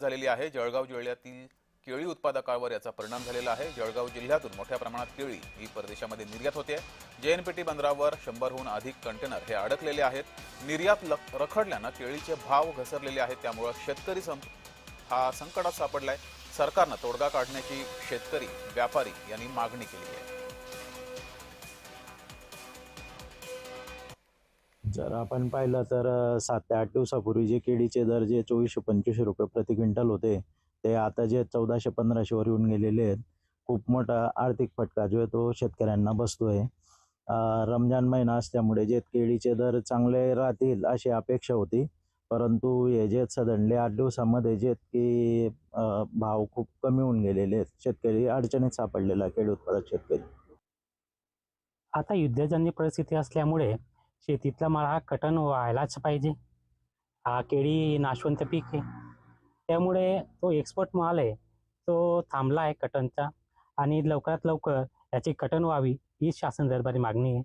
झालेली आहे। जळगाव जिल्ह्यातील केळी उत्पादकांवर याचा परिणाम झालेला आहे। जळगाव जिल्ह्यातून मोठ्या प्रमाणात केळी ही परदेशामध्ये निर्यात होते। जेएनपीटी बंदरावर 100हून अधिक कंटेनर हे अडकलेले आहेत। निर्यात रखडल्याने केळीचे भाव घसरलेले आहेत, त्यामुळे शेतकरी हा संकटात सापडलाय। सरकारने तोडगा काढण्याची शेतकरी व्यापारी यांनी मागणी केली आहे। जर आपण पाहिलं तर 7 ते 8 दिवसापूर्वी जे केळीचे दर जे 2425 रुपये प्रति क्विंटल होते, ते आता जे 1400-1500 वर येऊन गेलेले आहेत। खूप मोठा आर्थिक फटका जो आहे तो शेतकऱ्यांना बसतोय। रमजान महिना असल्यामुळे जे केळीचे दर चांगले राहतील अशी अपेक्षा होती, परंतु हे जे सडनली 8 दिवसामध्ये जे की भाव खूप कमी होऊन गेलेले आहेत। शेतकरी अडचणीत सापडलेला आहे, केळी उत्पादक शेतकरी। आता युद्धजन्य परिस्थिती असल्यामुळे शेतीतला माल हा कटन व्हायलाच पाहिजे। हा केळी नाशवंत पीक आहे, त्यामुळे तो एक्सपोर्ट माल आहे तो थांबला आहे कटनचा, आणि लवकरात लवकर याची कटन व्हावी ही शासन दरबारी मागणी आहे।